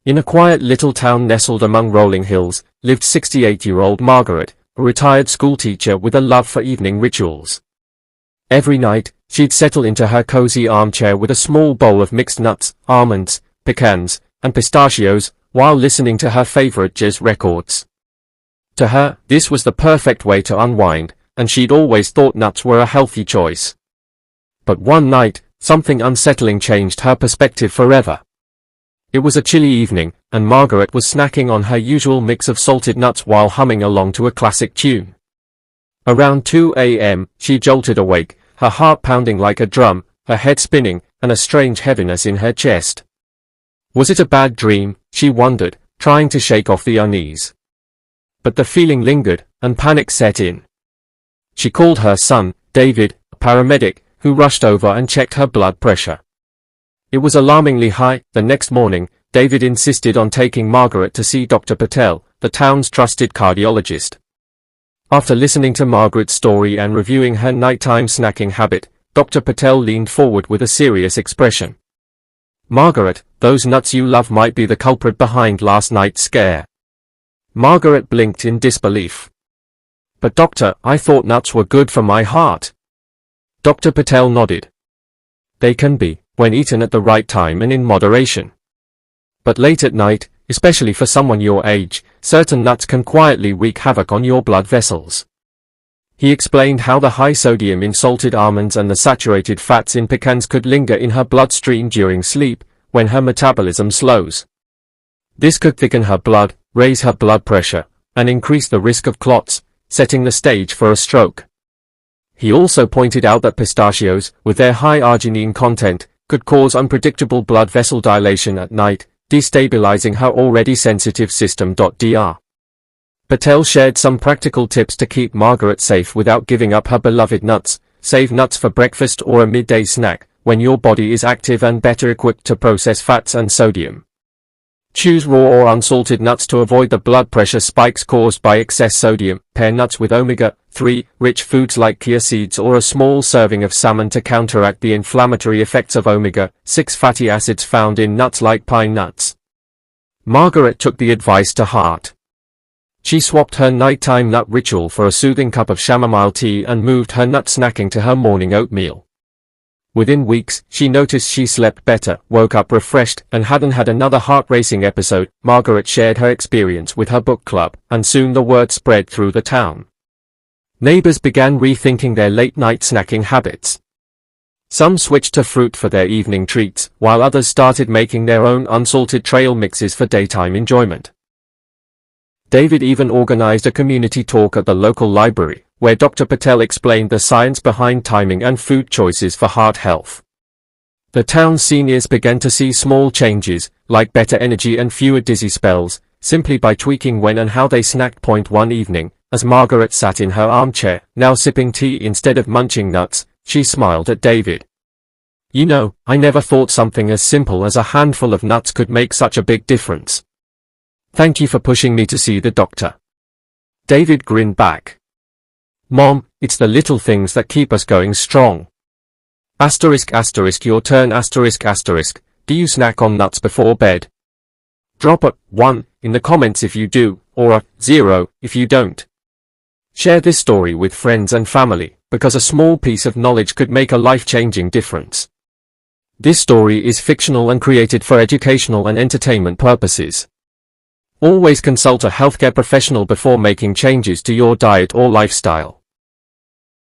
In a quiet little town nestled among rolling hills, lived 68-year-old Margaret, a retired schoolteacher with a love for evening rituals. Every night, she'd settle into her cozy armchair with a small bowl of mixed nuts, almonds, pecans, and pistachios, while listening to her favorite jazz records. To her, this was the perfect way to unwind, and she'd always thought nuts were a healthy choice. But one night, something unsettling changed her perspective forever. It was a chilly evening, and Margaret was snacking on her usual mix of salted nuts while humming along to a classic tune. Around 2 a.m., she jolted awake, her heart pounding like a drum, her head spinning, and a strange heaviness in her chest. Was it a bad dream, she wondered, trying to shake off the unease. But the feeling lingered, and panic set in. She called her son, David, a paramedic, who rushed over and checked her blood pressure. It was alarmingly high. The next morning, David insisted on taking Margaret to see Dr. Patel, the town's trusted cardiologist. After listening to Margaret's story and reviewing her nighttime snacking habit, Dr. Patel leaned forward with a serious expression. "Margaret, those nuts you love might be the culprit behind last night's scare." Margaret blinked in disbelief. "But doctor, I thought nuts were good for my heart." Dr. Patel nodded. "They can be, when eaten at the right time and in moderation. But late at night, especially for someone your age, certain nuts can quietly wreak havoc on your blood vessels." He explained how the high sodium in salted almonds and the saturated fats in pecans could linger in her bloodstream during sleep, when her metabolism slows. This could thicken her blood, raise her blood pressure, and increase the risk of clots, setting the stage for a stroke. He also pointed out that pistachios, with their high arginine content, could cause unpredictable blood vessel dilation at night, destabilizing her already sensitive system. Dr. Patel shared some practical tips to keep Margaret safe without giving up her beloved nuts. Save nuts for breakfast or a midday snack, when your body is active and better equipped to process fats and sodium. Choose raw or unsalted nuts to avoid the blood pressure spikes caused by excess sodium. Pair nuts with omega-3 rich foods like chia seeds or a small serving of salmon to counteract the inflammatory effects of omega-6 fatty acids found in nuts like pine nuts. Margaret took the advice to heart. She swapped her nighttime nut ritual for a soothing cup of chamomile tea and moved her nut snacking to her morning oatmeal. Within weeks, she noticed she slept better, woke up refreshed, and hadn't had another heart-racing episode. Margaret shared her experience with her book club, and soon the word spread through the town. Neighbors began rethinking their late-night snacking habits. Some switched to fruit for their evening treats, while others started making their own unsalted trail mixes for daytime enjoyment. David even organized a community talk at the local library, where Dr. Patel explained the science behind timing and food choices for heart health. The town's seniors began to see small changes, like better energy and fewer dizzy spells, simply by tweaking when and how they snacked. One evening, as Margaret sat in her armchair, now sipping tea instead of munching nuts, she smiled at David. "You know, I never thought something as simple as a handful of nuts could make such a big difference. Thank you for pushing me to see the doctor." David grinned back. "Mom, it's the little things that keep us going strong." Your turn. Do you snack on nuts before bed? Drop a 1 in the comments if you do, or a 0 if you don't. Share this story with friends and family, because a small piece of knowledge could make a life-changing difference. This story is fictional and created for educational and entertainment purposes. Always consult a healthcare professional before making changes to your diet or lifestyle.